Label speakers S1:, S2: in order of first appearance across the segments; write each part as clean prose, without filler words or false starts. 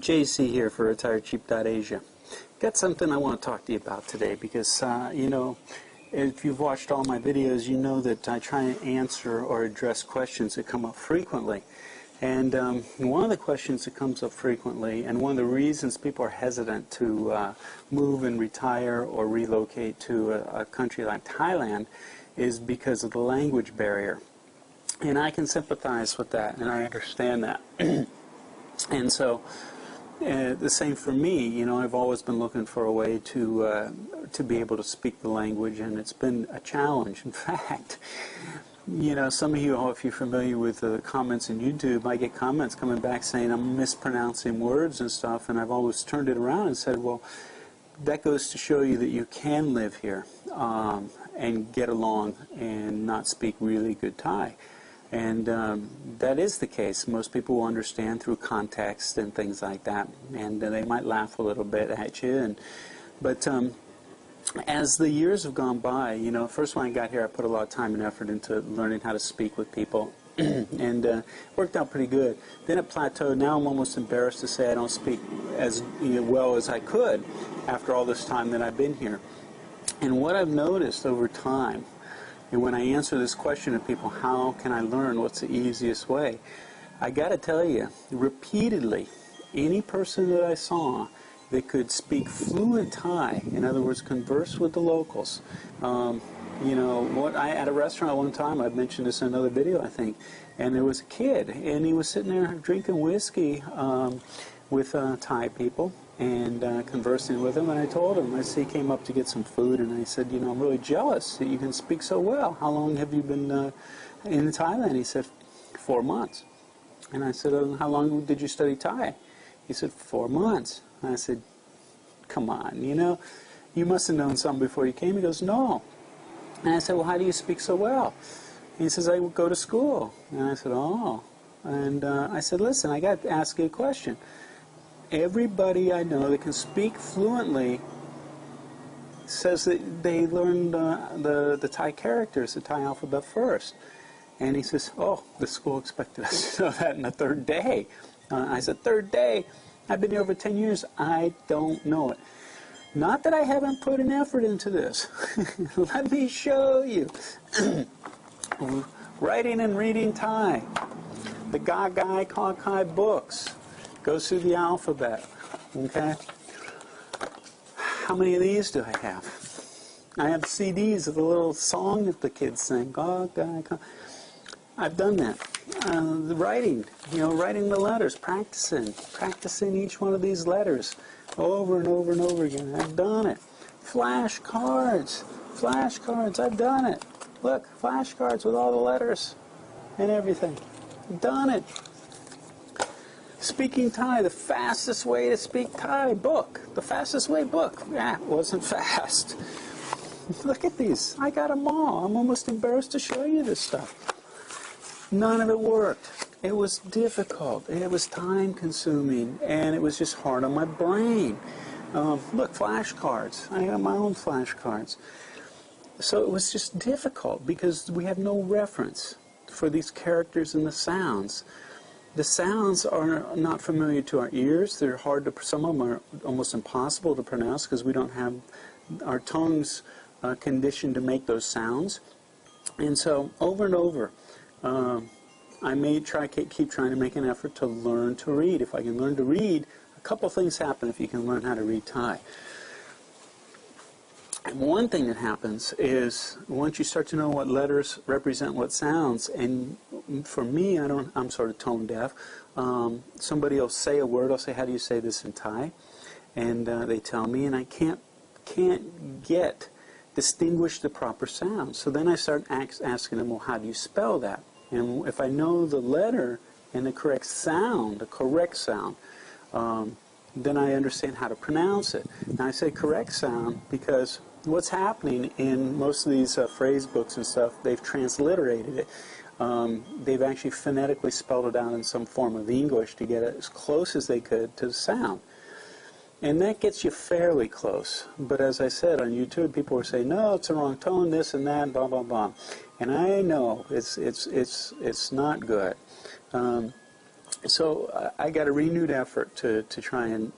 S1: JC here for RetiredCheap.Asia. Got something I want to talk to you about today because, you know, if you've watched all my videos, you know that I try and answer or address questions that come up frequently. And one of the questions that comes up frequently, and one of the reasons people are hesitant to move and retire or relocate to a country like Thailand, is because of the language barrier. And I can sympathize with that, and I understand that. And so, the same for me. You know, I've always been looking for a way to be able to speak the language, and it's been a challenge. In fact, you know, some of you, if you're familiar with the comments on YouTube, I get comments coming back saying I'm mispronouncing words and stuff, and I've always turned it around and said, well, that goes to show you that you can live here and get along and not speak really good Thai. And that is the case. Most people will understand through context and things like that, and they might laugh a little bit at you. But as the years have gone by, you know, first when I got here, I put a lot of time and effort into learning how to speak with people, and worked out pretty good. Then it plateaued. Now I'm almost embarrassed to say I don't speak as well as I could after all this time that I've been here. And what I've noticed over time, and when I answer this question to people, how can I learn, what's the easiest way? I got to tell you, repeatedly, any person that I saw that could speak fluent Thai, in other words, converse with the locals. You know, at a restaurant one time, I've mentioned this in another video, I think, and there was a kid, and he was sitting there drinking whiskey with Thai people, and conversing with him, and I told him, he came up to get some food, and I said, you know, I'm really jealous that you can speak so well. How long have you been in Thailand? He said, 4 months. And I said, how long did you study Thai? He said, 4 months. And I said, come on, you know, you must have known something before you came. He goes, no. And I said, well, how do you speak so well? He says, I go to school. And I said, oh. And I said, listen, I got to ask you a question. Everybody I know that can speak fluently says that they learned the Thai characters, the Thai alphabet first. And he says, oh, the school expected us to know that in the third day. I said, third day? I've been here over 10 years. I don't know it. Not that I haven't put an effort into this. Let me show you. Writing and reading Thai. The Gagai Kakai books. Goes through the alphabet, okay? How many of these do I have? I have CDs of the little song that the kids sing. I've done that. The writing, you know, writing the letters, practicing each one of these letters over and over and over again. I've done it. Flashcards, I've done it. Look, flashcards with all the letters and everything. I've done it. Speaking Thai, the fastest way to speak Thai book. The fastest way book. Yeah, it wasn't fast. Look at these. I got them all. I'm almost embarrassed to show you this stuff. None of it worked. It was difficult. It was time consuming. And it was just hard on my brain. Look, flashcards. I got my own flashcards. So it was just difficult because we have no reference for these characters and the sounds. The sounds are not familiar to our ears. They're hard to, some of them are almost impossible to pronounce because we don't have our tongues conditioned to make those sounds. And so over and over, I may keep trying to make an effort to learn to read. If I can learn to read, a couple things happen if you can learn how to read Thai. And one thing that happens is once you start to know what letters represent what sounds, and for me, I'm sort of tone deaf. Somebody will say a word. I'll say, "How do you say this in Thai?" And they tell me, and I can't distinguish the proper sound. So then I start asking them, "Well, how do you spell that?" And if I know the letter and the correct sound, then I understand how to pronounce it. Now I say correct sound because what's happening in most of these phrase books and stuff, they've transliterated it. They've actually phonetically spelled it out in some form of English to get it as close as they could to the sound. And that gets you fairly close. But as I said on YouTube, people were saying, no, it's the wrong tone, this and that, blah, blah, blah. And I know it's not good. So I got a renewed effort to try and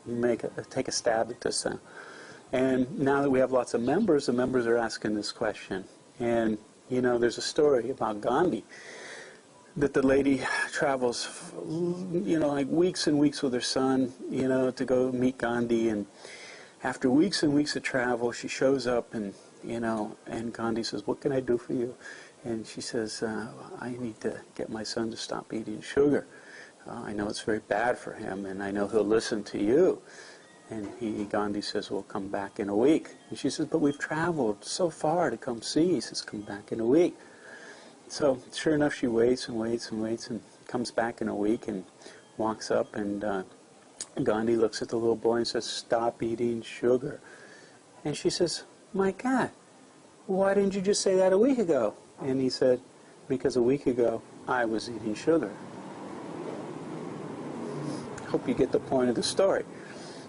S1: take a stab at this thing. And now that we have lots of members, the members are asking this question. And, you know, there's a story about Gandhi, that the lady travels, you know, like weeks and weeks with her son, you know, to go meet Gandhi. And after weeks and weeks of travel, she shows up and, you know, and Gandhi says, "What can I do for you?" And she says, "I need to get my son to stop eating sugar. I know it's very bad for him, and I know he'll listen to you." And Gandhi says, "We'll come back in a week." And she says, "But we've traveled so far to come see." He says, "Come back in a week." So sure enough, she waits and waits and waits and comes back in a week and walks up, and Gandhi looks at the little boy and says, "Stop eating sugar." And she says, "My God, why didn't you just say that a week ago?" And he said, "Because a week ago I was eating sugar." Hope you get the point of the story.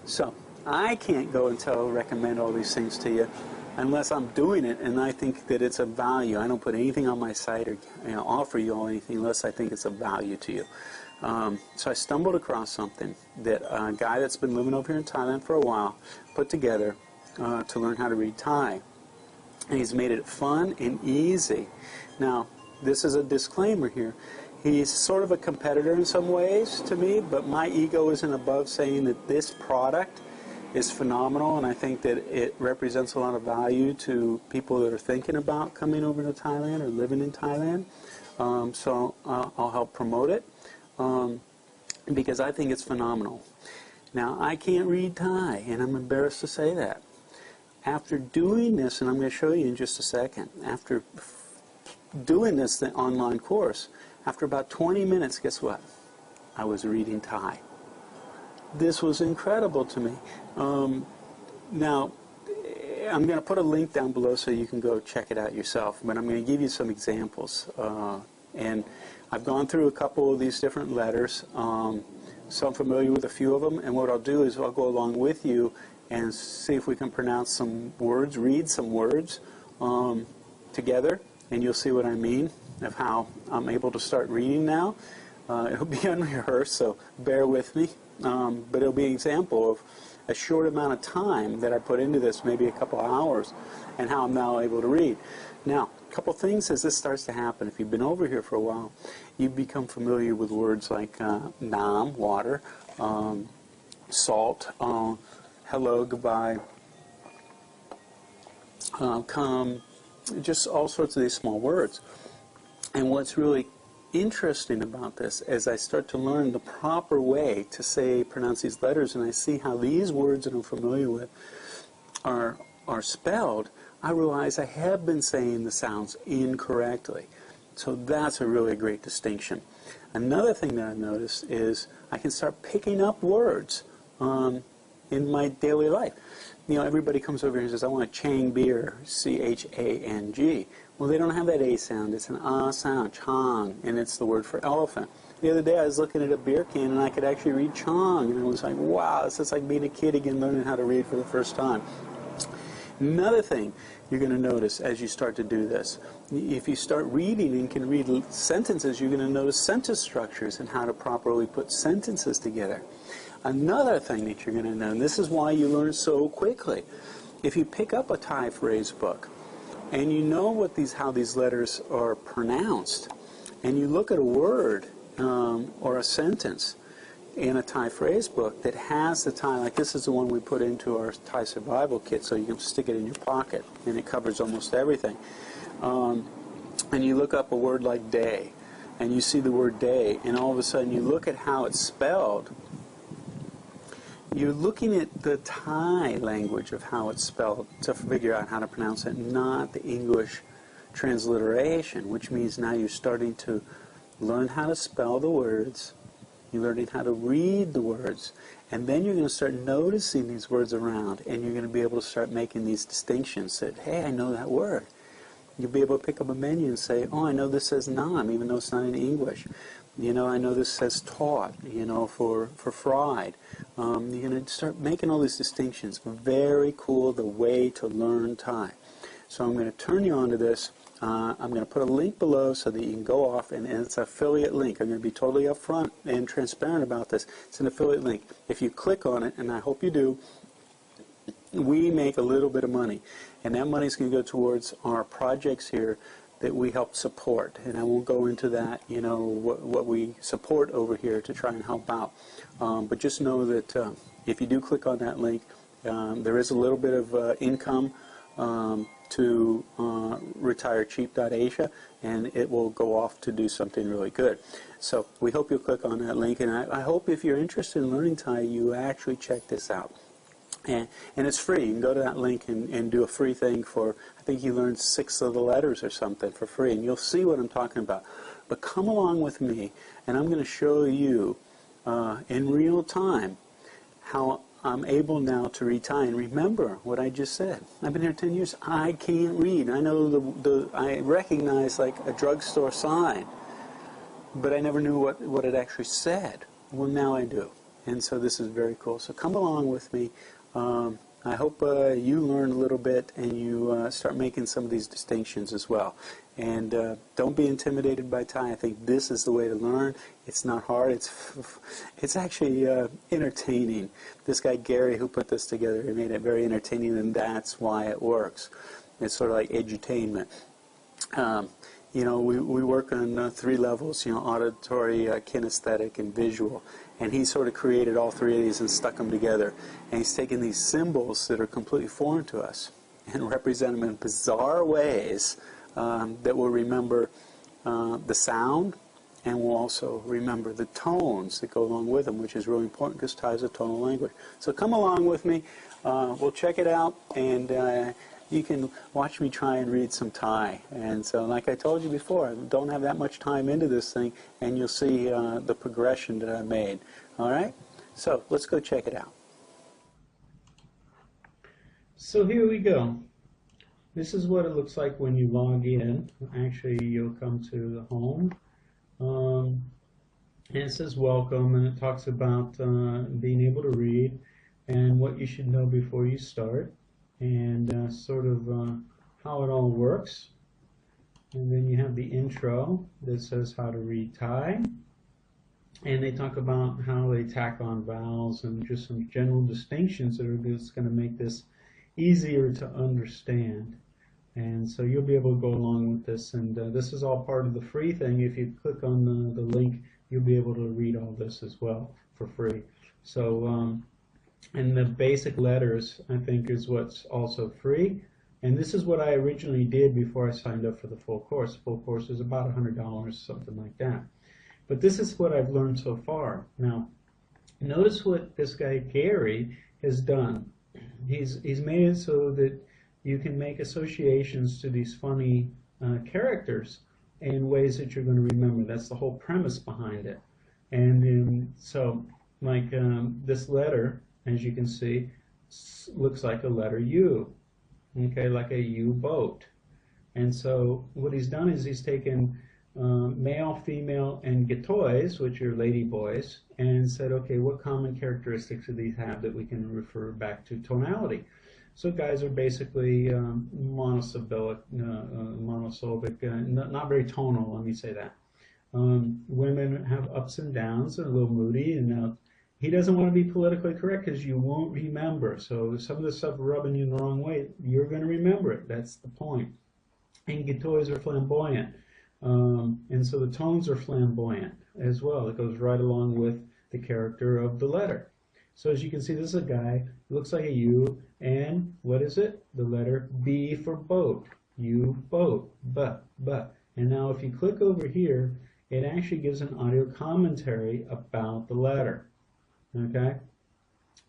S1: So I can't go and recommend all these things to you unless I'm doing it and I think that it's of value. I don't put anything on my site or offer you all anything unless I think it's of value to you. So I stumbled across something that a guy that's been living over here in Thailand for a while put together to learn how to read Thai. And he's made it fun and easy. Now, this is a disclaimer here. He's sort of a competitor in some ways to me, but my ego isn't above saying that this product is phenomenal, and I think that it represents a lot of value to people that are thinking about coming over to Thailand or living in Thailand. So I'll help promote it because I think it's phenomenal. Now, I can't read Thai, and I'm embarrassed to say that. After doing this, and I'm going to show you in just a second, after doing this online course, after about 20 minutes, guess what? I was reading Thai. This was incredible to me. Now, I'm going to put a link down below so you can go check it out yourself, but I'm going to give you some examples. And I've gone through a couple of these different letters, so I'm familiar with a few of them, and what I'll do is I'll go along with you and see if we can pronounce some words, read some words together, and you'll see what I mean of how I'm able to start reading now. It'll be unrehearsed, so bear with me. But it'll be an example of a short amount of time that I put into this, maybe a couple hours, and how I'm now able to read. Now, a couple things as this starts to happen. If you've been over here for a while, you become familiar with words like nam, water, salt, hello, goodbye, come, just all sorts of these small words. And what's really interesting about this, as I start to learn the proper way to pronounce these letters, and I see how these words that I'm familiar with are spelled, I realize I have been saying the sounds incorrectly. So that's a really great distinction. Another thing that I've noticed is I can start picking up words in my daily life. You know, everybody comes over here and says, "I want a Chang beer," C-H-A-N-G. Well, they don't have that A sound. It's an Ah sound, Chang, and it's the word for elephant. The other day I was looking at a beer can and I could actually read Chang, and I was like, wow, it's just like being a kid again learning how to read for the first time. Another thing you're going to notice as you start to do this, if you start reading and can read sentences, you're going to notice sentence structures and how to properly put sentences together. Another thing that you're going to know, and this is why you learn so quickly, if you pick up a Thai phrase book and you know how these letters are pronounced, and you look at a word or a sentence in a Thai phrase book that has the Thai, like this is the one we put into our Thai survival kit, so you can stick it in your pocket, and it covers almost everything. And you look up a word like day, and you see the word day, and all of a sudden you look at how it's spelled. You're looking at the Thai language of how it's spelled to figure out how to pronounce it, not the English transliteration, which means now you're starting to learn how to spell the words, you're learning how to read the words, and then you're going to start noticing these words around, and you're going to be able to start making these distinctions that, hey, I know that word. You'll be able to pick up a menu and say, oh, I know this says nam, even though it's not in English. You know, I know this says taught, you know, for fried. You're going to start making all these distinctions. Very cool, the way to learn Thai. So I'm going to turn you on to this. I'm going to put a link below so that you can go off, and it's an affiliate link. I'm going to be totally upfront and transparent about this. It's an affiliate link. If you click on it, and I hope you do, we make a little bit of money, and that money is going to go towards our projects here that we help support. And I won't go into that, you know, what we support over here to try and help out. But just know that if you do click on that link, there is a little bit of income to retirecheap.asia, and it will go off to do something really good. So we hope you'll click on that link, and I hope if you're interested in learning Thai, you actually check this out. And it's free. You can go to that link and do a free thing for, I think you learn 6 of the letters or something for free, and you'll see what I'm talking about. But come along with me, and I'm going to show you in real time how I'm able now to read Thai. And remember what I just said. I've been here 10 years. I can't read. I know I recognize like a drugstore sign, but I never knew what it actually said. Well, now I do. And so this is very cool. So come along with me. I hope you learn a little bit and you start making some of these distinctions as well. And don't be intimidated by Thai. I think this is the way to learn. It's not hard. It's actually entertaining. This guy Gary who put this together, he made it very entertaining, and that's why it works. It's sort of like edutainment. You know, we work on 3 levels, you know, auditory, kinesthetic, and visual. And he sort of created all 3 of these and stuck them together. And he's taken these symbols that are completely foreign to us and represent them in bizarre ways that will remember the sound, and will also remember the tones that go along with them, which is really important because Thai is a tonal language. So come along with me. We'll check it out, and you can watch me try and read some Thai. And so, like I told you before, I don't have that much time into this thing, and you'll see the progression that I made. All right? So let's go check it out. So here we go. This is what it looks like when you log in. Actually, you'll come to the home. And it says welcome, and it talks about being able to read and what you should know before you start, and sort of how it all works. And then you have the intro that says how to read Thai. And they talk about how they tack on vowels and just some general distinctions that are just going to make this easier to understand. And so you'll be able to go along with this, and this is all part of the free thing. If you click on the link, you'll be able to read all this as well for free. So, and the basic letters, I think, is what's also free. And this is what I originally did before I signed up for the full course. The full course is about $100, something like that. But this is what I've learned so far. Now, notice what this guy Gary has done. He's made it so that you can make associations to these funny characters in ways that you're going to remember. That's the whole premise behind it. And so, like this letter, as you can see, looks like a letter U. Okay, like a U-boat. And so what he's done is he's taken male, female, and getoys, which are lady boys, and said, okay, what common characteristics do these have that we can refer back to tonality? So guys are basically monosyllabic, not very tonal, let me say that. Women have ups and downs, they're a little moody, and he doesn't want to be politically correct because you won't remember. So some of the stuff rubbing you the wrong way, you're going to remember it. That's the point. And getoys are flamboyant. And so the tones are flamboyant as well. It goes right along with the character of the letter. So as you can see, this is a guy, looks like a U, and what is it? The letter B for boat. U, boat, but. And now if you click over here, it actually gives an audio commentary about the letter. Okay?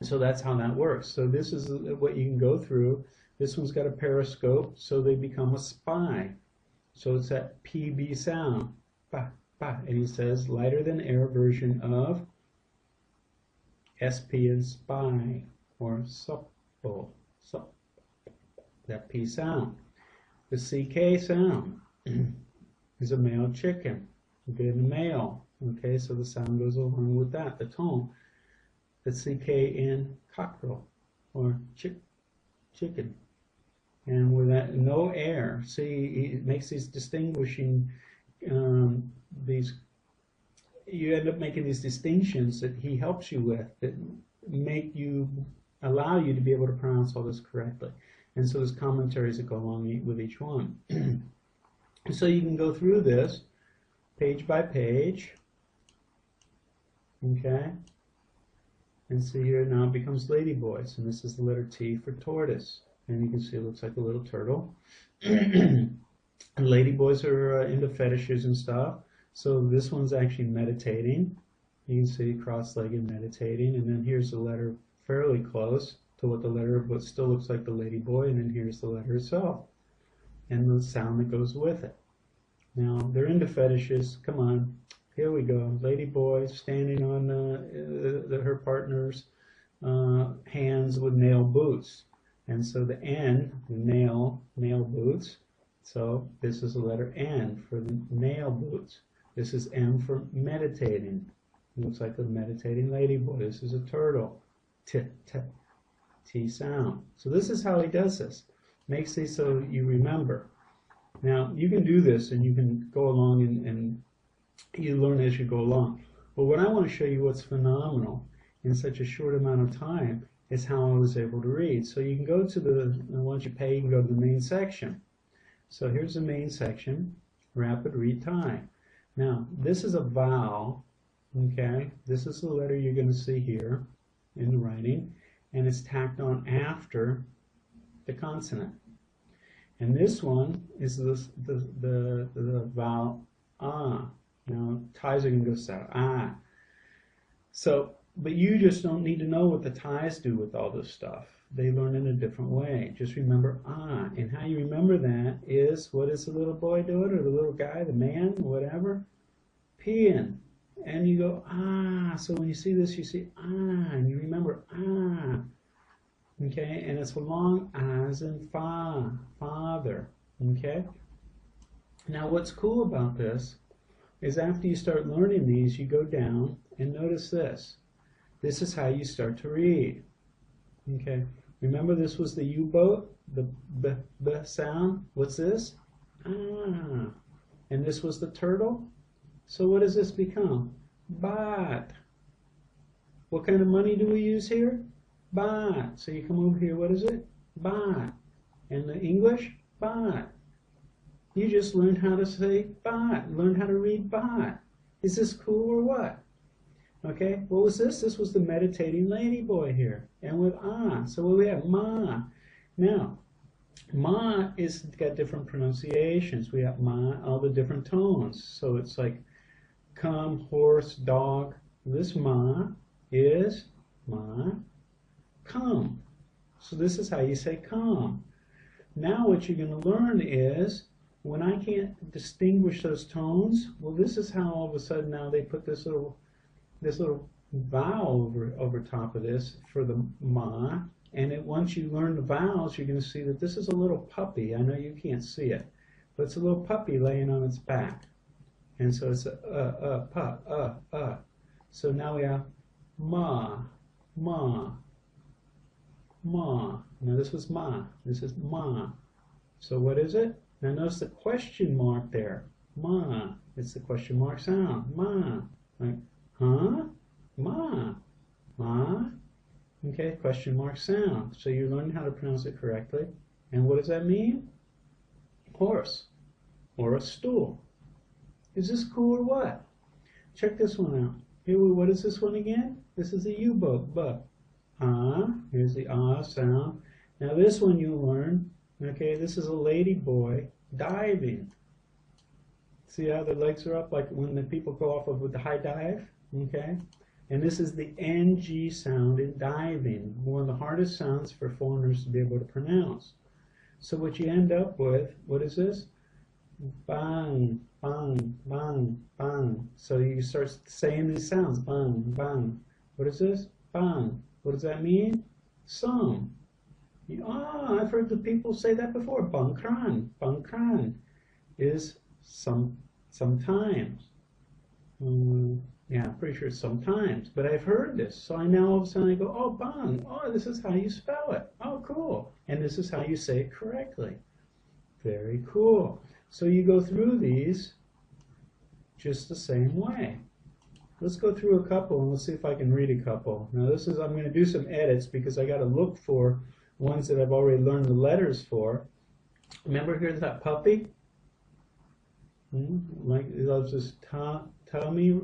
S1: So that's how that works. So this is what you can go through. This one's got a periscope, so they become a spy. So it's that PB sound. Ba, ba. And he says, lighter than air version of SP and spy, or supple, that P sound. The CK sound is a male chicken, good male. Okay, so the sound goes along with that, the tone. The CK in cockerel, or chicken. and with that, no air. See, it makes these distinguishing, these, you end up making these distinctions that he helps you with that make you, allow you to be able to pronounce all this correctly. And so there's commentaries that go along with each one. So you can go through this page by page, okay? And see here now it becomes ladyboys, and this is the letter T for tortoise. And you can see it looks like a little turtle. And ladyboys are into fetishes and stuff. So this one's actually meditating. You can see cross-legged meditating, and then here's the letter fairly close to what the letter, but still looks like the ladyboy, and then here's the letter itself, and the sound that goes with it. Now, they're into fetishes. Come on, here we go. Ladyboy standing on her partner's hands with nail boots. And so the N, the nail boots. So this is the letter N for the nail boots. This is M for meditating. It looks like a meditating ladyboy. This is a turtle. T sound. So this is how he does this. Makes these so you remember. Now you can do this and you can go along and you learn as you go along. But what I want to show you what's phenomenal in such a short amount of time is how I was able to read. So you can go to the, once you pay, you can go to the main section. So here's the main section, rapid read time. Now this is a vowel, okay? This is the letter you're going to see here in the writing, and it's tacked on after the consonant. And this one is the vowel ah. Now ties are going to go south, ah. So, but you just don't need to know what the ties do with all this stuff. They learn in a different way. Just remember ah, and how you remember that is, what is the little boy doing, or the little guy, the man, whatever? Peeing. And you go ah, so when you see this, you see ah, and you remember ah. Okay, and it's long as in fa, father. Okay. Now what's cool about this is after you start learning these, you go down and notice this. This is how you start to read. Okay. Remember this was the U-boat, the b sound. What's this? Ah. And this was the turtle. So what does this become? Baht. What kind of money do we use here? Baht. So you come over here, what is it? Baht. And the English? Baht. You just learned how to say baht, learned how to read baht. Is this cool or what? Okay, what was this? This was the meditating ladyboy here. And with ah, so what we have? Ma. Now, ma is got different pronunciations. We have ma, all the different tones. So it's like come, horse, dog. This ma is ma, come. So this is how you say come. Now what you're going to learn is, when I can't distinguish those tones, well, this is how all of a sudden now they put this little vowel over top of this for the ma. And once you learn the vowels, you're going to see that this is a little puppy. I know you can't see it, but it's a little puppy laying on its back. And so it's a So now we have ma, ma, ma. Now this was ma. This is ma. So what is it? Now notice the question mark there. Ma. It's the question mark sound. Ma. Like, huh? Ma. Ma. Okay, question mark sound. So you learn how to pronounce it correctly. And what does that mean? Horse. Or a stool. Is this cool or what? Check this one out. Here, what is this one again? This is a U-boat. But ah, here's the ah sound. Now this one you'll learn. Okay, this is a lady boy diving. See how the legs are up, like when the people go off with the high dive? Okay, and this is the NG sound in diving, one of the hardest sounds for foreigners to be able to pronounce. So what you end up with, what is this? Bang, bang, bang, bang. So you start saying these sounds, bang, bang. What is this? Bang. What does that mean? Some. Ah, I've heard the people say that before. Bangkran. Bangkran is sometimes. Yeah, I'm pretty sure sometimes, but I've heard this, so I now all of a sudden I go, oh, bang, oh, this is how you spell it. Oh, cool. And this is how you say it correctly. Very cool. So you go through these just the same way. Let's go through a couple and let's see if I can read a couple. Now this is, I'm going to do some edits because I got to look for ones that I've already learned the letters for. Remember, here's that puppy. Like it loves this tummy,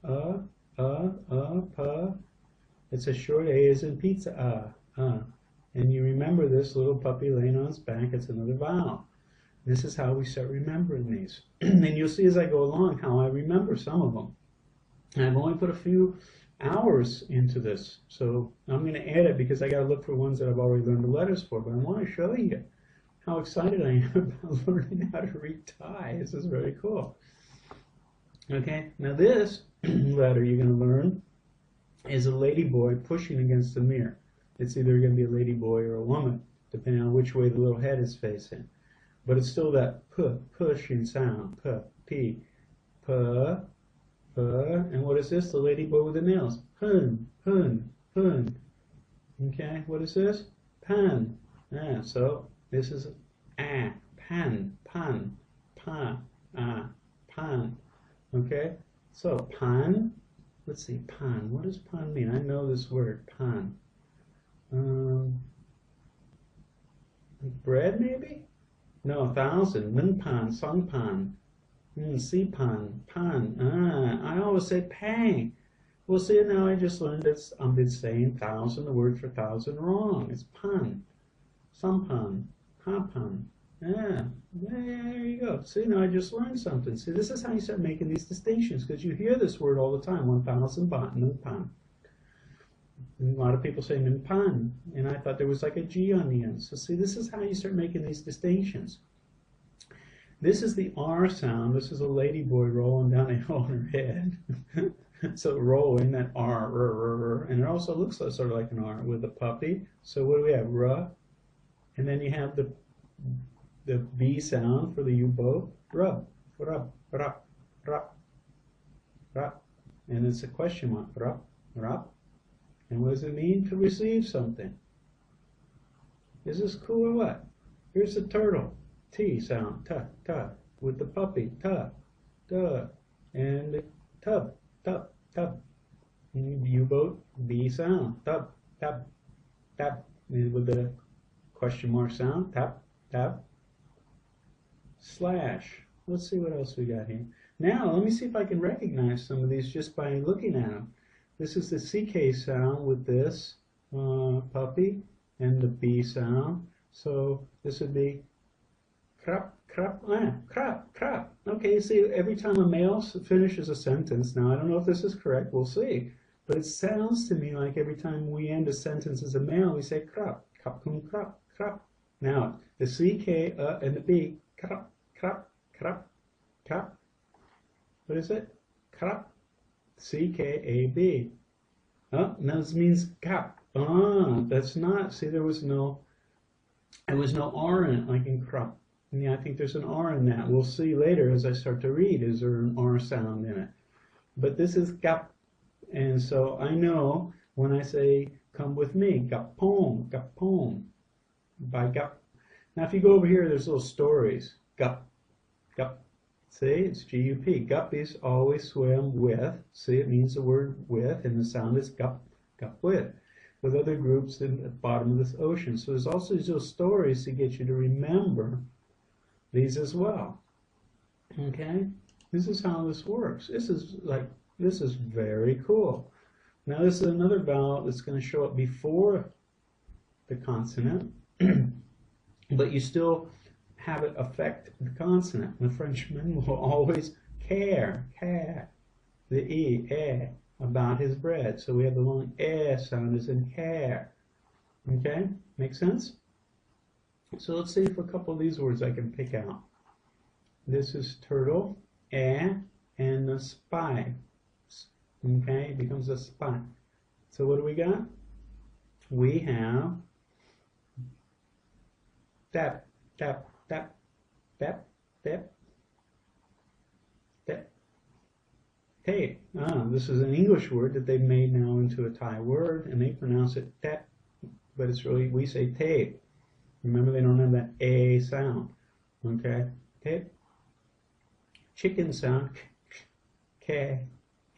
S1: pa. It's a short A as in pizza, And you remember this little puppy laying on its back, it's another vowel. This is how we start remembering these. And you'll see as I go along how I remember some of them. And I've only put a few hours into this, so I'm going to add it because I got to look for ones that I've already learned the letters for, but I want to show you how excited I am about learning how to read Thai. This is very cool. Okay, now this letter you're going to learn is a ladyboy pushing against the mirror. It's either going to be a ladyboy or a woman, depending on which way the little head is facing. But it's still that pushing sound. P, and what is this? The ladyboy with the nails. Pun. Okay, what is this? Pan. Yeah, so this is pan, pan, pan. Okay, so pan. Let's see, pan. What does pan mean? I know this word, pan. Bread, maybe? No, 1,000. Min pan, song pan. Si pan, pan. I always say pang. Well, see, now I just learned that I've been saying 1,000, the word for 1,000, wrong. It's pan. Sampan. Papan. Yeah, there you go. See, now I just learned something. See, this is how you start making these distinctions, because you hear this word all the time, 1,000 baht, min pan. And a lot of people say min pan, and I thought there was like a G on the end. So see, this is how you start making these distinctions. This is the R sound. This is a ladyboy rolling down a hill on her head. So rolling that R, and it also looks sort of like an R with a puppy. So what do we have? R, and then you have the B sound for the U-boat. Rub, rub, rub, rub, rub, and it's a question mark. Rub, rub, and what does it mean? To receive something. Is this cool or what? Here's the turtle. T sound, ta, with the puppy, ta, and tub, U-boat, B sound, tub, with the question mark sound, tap, slash. Let's see what else we got here. Now, let me see if I can recognize some of these just by looking at them. This is the CK sound with this puppy and the B sound. So this would be crap. Okay, see, every time a male finishes a sentence, now I don't know if this is correct, we'll see, but it sounds to me like every time we end a sentence as a male, we say crap. Now, the CK and the B, crap. What is it? Crap. CKAB. Oh, now this means cap. That's not, see, there was no R in it, like in crop. Yeah, I think there's an R in that. We'll see later as I start to read, is there an R sound in it. But this is gap. And so I know when I say, come with me, gapong, by gap. Now if you go over here, there's little stories. Gup. See, it's G-U-P. Guppies always swim with. See, it means the word with, and the sound is gup with other groups in the bottom of this ocean. So there's also these little stories to get you to remember these as well. Okay, this is how this works. This is very cool. Now this is another vowel that's going to show up before the consonant, but you still have it affect the consonant. The Frenchman will always care, the E, about his bread. So we have the long sound as in care. Okay, make sense? So let's see if a couple of these words I can pick out. This is turtle, and the spy. Okay, it becomes a spy. So what do we got? We have tap. tape. This is an English word that they've made now into a Thai word, and they pronounce it tap, but it's really, we say tape. Remember, they don't have that A sound. Okay, tape. Chicken sound, k,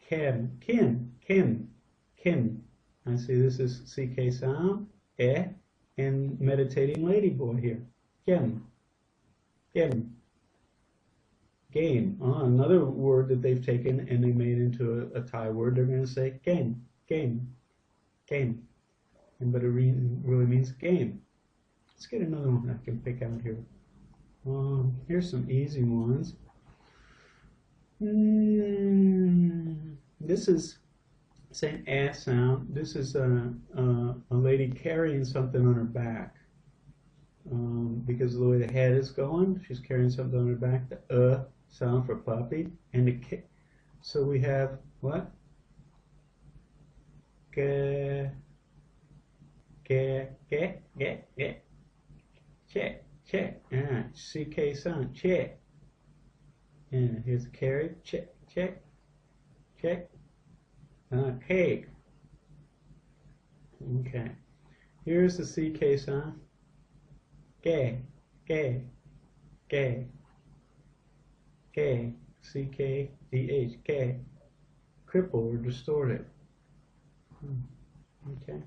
S1: kim, kim, kim, kim. I see this is CK sound, and meditating ladyboy here, kim, kim. Game. Another word that they've taken and they made into a Thai word, they're going to say game, game, game. But it really means game. Let's get another one I can pick out here. Here's some easy ones. This is same ass sound. This is a lady carrying something on her back. Because of the way the head is going, she's carrying something on her back. The sound for puppy, and the k. So we have what? Che, che, che, che, che, che, che. CK sound, che. And here's the carry, check, check, check. Cake. Okay. Here's the CK sound. Gay, gay, gay, gay, C-K-D-H, gay, cripple or distorted. Okay.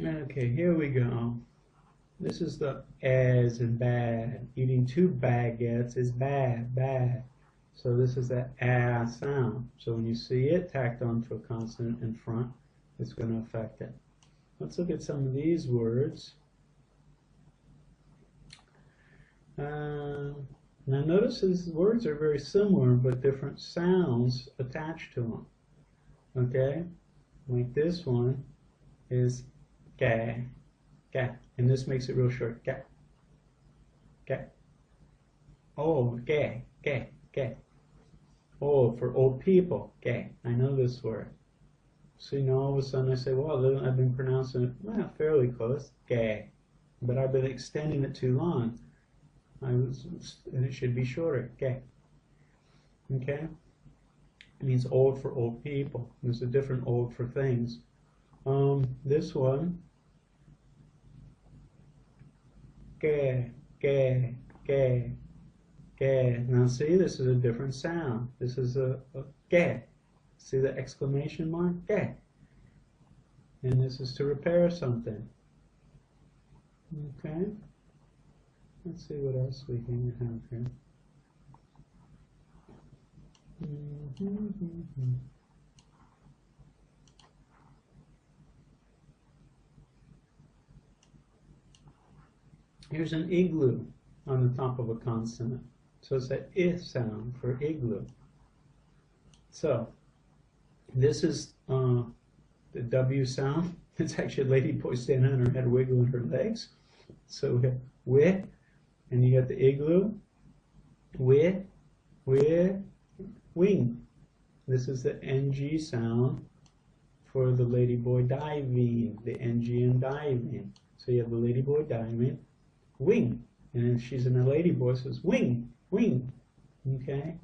S1: Okay, here we go. This is the as in bad. Eating 2 baguettes is bad, bad. So this is that a sound. So when you see it tacked onto a consonant in front, it's going to affect it. Let's look at some of these words. Now notice these words are very similar, but different sounds attached to them. Okay? Like this one is ga, ga. And this makes it real short. Ga, ga. Oh, ga, ga, ga. Oh, for old people. Ga. I know this word. So, you know, all of a sudden I say, well, I've been pronouncing it fairly close, gay, but I've been extending it too long. And it should be shorter, gay. Okay? It means old for old people. There's a different old for things. This one, gay, gay, gay, gay. Now see, this is a different sound. This is a gay. See the exclamation mark? Okay. And this is to repair something. Okay. Let's see what else we can have here. Here's an igloo on the top of a consonant. So it's that I sound for igloo. So this is the W sound. It's actually a lady boy standing on her head wiggling her legs. So we have wi, and you got the igloo, wi, wing. This is the NG sound for the lady boy diving, the NG in diving. So you have the lady boy diving, wing. And if she's in a lady boy, it says wing, wing. Okay?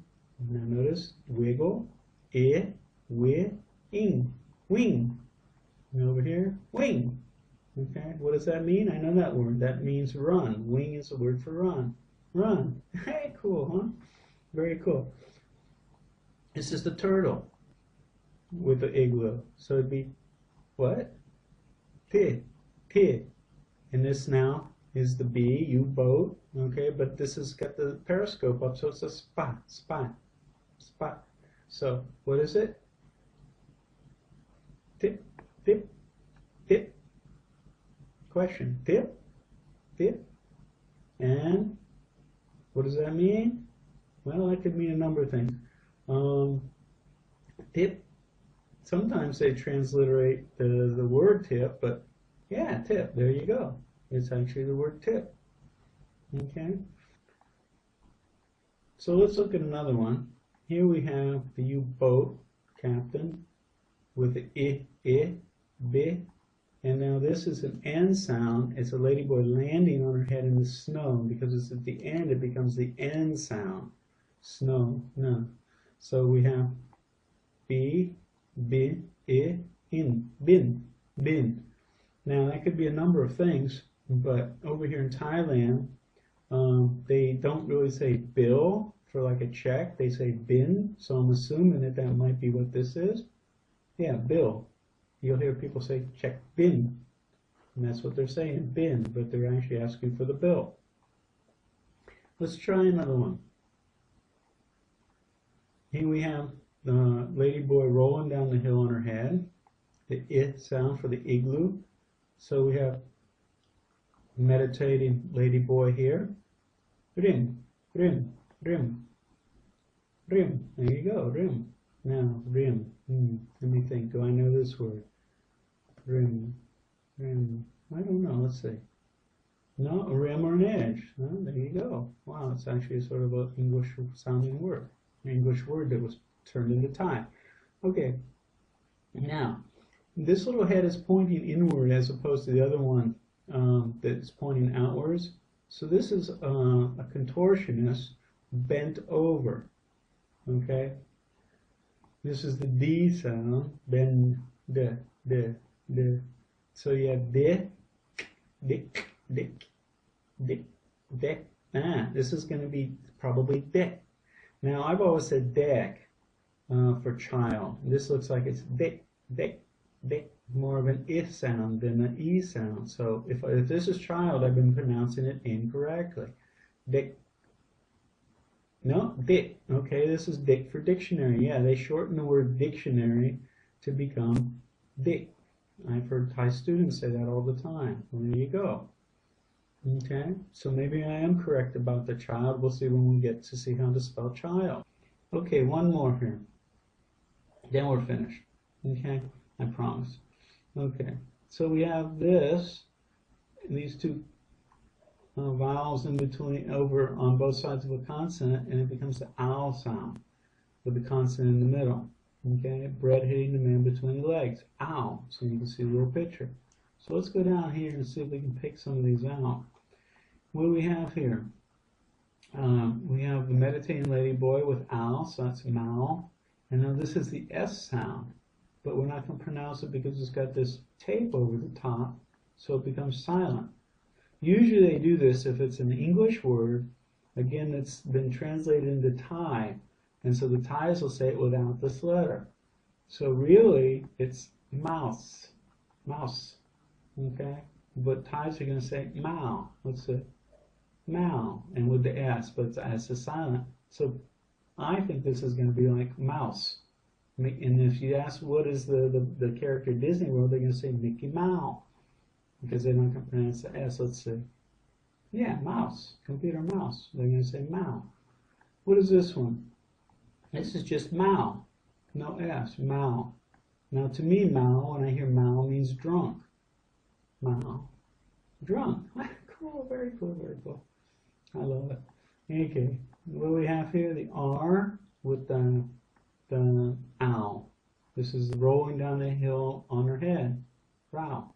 S1: Now notice, wiggle, I, wi, ing, wing. And over here, wing. Okay, what does that mean? I know that word. That means run. Wing is a word for run. Run. Hey, cool, huh? Very cool. This is the turtle with the igloo. So it'd be what? P. P. And this now is the B, U-boat. Okay, but this has got the periscope up, so it's a spot, spot, spot. So what is it? Tip, tip, tip. Question. Tip, tip. And what does that mean? Well, that could mean a number of things. Tip. Sometimes they transliterate the word tip, but yeah, tip. There you go. It's actually the word tip. Okay. So let's look at another one. Here we have the U-boat captain with the I, B, And now this is an N sound. It's a ladyboy landing on her head in the snow. Because it's at the end, it becomes the N sound. Snow, no. So we have B, B, I, in, bin, bin. Now that could be a number of things, but over here in Thailand, they don't really say bill for like a check. They say bin, so I'm assuming that that might be what this is. Yeah, bill. You'll hear people say check bin, and that's what they're saying, bin, but they're actually asking for the bill. Let's try another one. Here we have the ladyboy rolling down the hill on her head, the I sound for the igloo. So we have meditating ladyboy here. Rim, rim, rim, rim. There you go, rim. Now, rim. Let me think. Do I know this word? Rim, rim. I don't know. Let's see. No, a rim or an edge. Oh, there you go. Wow, it's actually sort of an English sounding word. An English word that was turned into Thai. Okay. Now, this little head is pointing inward as opposed to the other one that's pointing outwards. So this is a contortionist bent over. Okay. This is the D sound. Bend, de. So you have de, dick, dick, dick, deck. This is going to be probably deck. Now I've always said deck for child. This looks like it's dick, dick, dick. More of an I sound than an E sound. So if this is child, I've been pronouncing it incorrectly. Dick. No, dick. Okay, this is dick for dictionary. Yeah, they shorten the word dictionary to become dick. I've heard Thai students say that all the time. Well, there you go. Okay, so maybe I am correct about the child. We'll see when we get to see how to spell child. Okay, one more here. Then we're finished. Okay, I promise. Okay, so we have this, these two vowels in between, over on both sides of a consonant, and it becomes the ow sound with the consonant in the middle. Okay, bread hitting the man between the legs. Ow. So you can see the little picture. So let's go down here and see if we can pick some of these out. What do we have here? We have the meditating ladyboy with ow, so that's mao. And now this is the S sound, but we're not going to pronounce it because it's got this tape over the top, so it becomes silent. Usually they do this if it's an English word, again, that's been translated into Thai, and so the Thais will say it without this letter. So really, it's mouse, mouse, okay? But Thais are going to say mao. Let's say mao, and with the S, but the S is silent. So I think this is going to be like mouse. And if you ask what is the character Disney World, they're going to say Mickey Mouse, because they're not going to pronounce the S. Let's see. Yeah, mouse, computer mouse. They're going to say Mao. What is this one? This is just Mao, no S, Mao. Now to me, Mao, when I hear Mao, means drunk. Mao, drunk. Cool, very cool, very cool. I love it. Okay, what do we have here? The R with the ow. This is rolling down the hill on her head. Rao.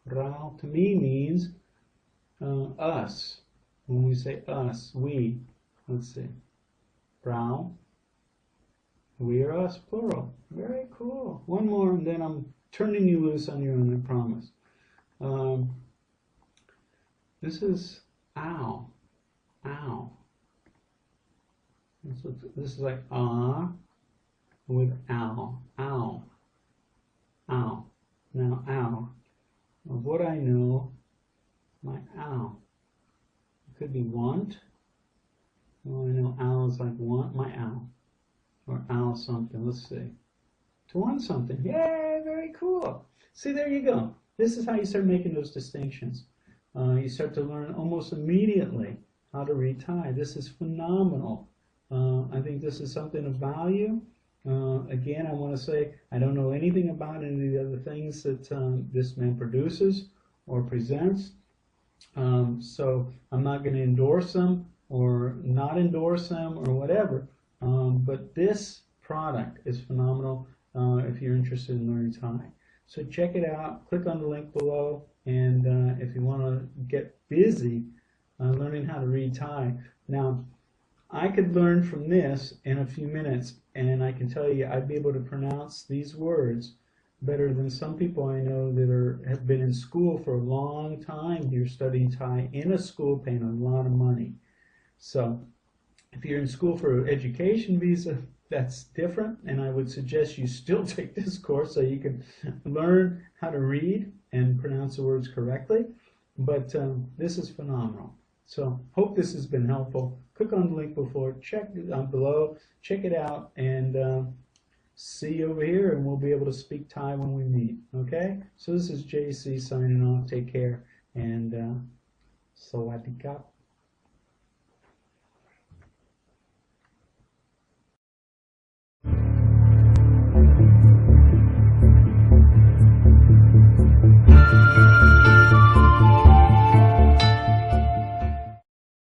S1: Rao to me means us. When we say us, we. Let's see. Rao. We are us, plural. Very cool. One more, and then I'm turning you loose on your own, I promise. This is ow. Ow. This is like with ow. Ow. Ow. Now ow. Of what I know, my ow. It could be want. Oh, I know ow is like want, my ow. Or ow something. Let's see. To want something. Yay, very cool. See, there you go. This is how you start making those distinctions. You start to learn almost immediately how to read Thai. This is phenomenal. I think this is something of value. Again, I want to say I don't know anything about any of the other things that this man produces or presents. So I'm not going to endorse them or not endorse them or whatever. But this product is phenomenal if you're interested in learning Thai. So check it out. Click on the link below, and if you want to get busy learning how to read Thai. Now, I could learn from this in a few minutes, and I can tell you I'd be able to pronounce these words better than some people I know that have been in school for a long time here studying Thai in a school paying a lot of money. So if you're in school for an education visa, that's different, and I would suggest you still take this course so you can learn how to read and pronounce the words correctly. But this is phenomenal. So hope this has been helpful. Click on the link below, check it out, and see you over here, and we'll be able to speak Thai when we meet. Okay? So this is JC signing off. Take care, and Sawadee Kap.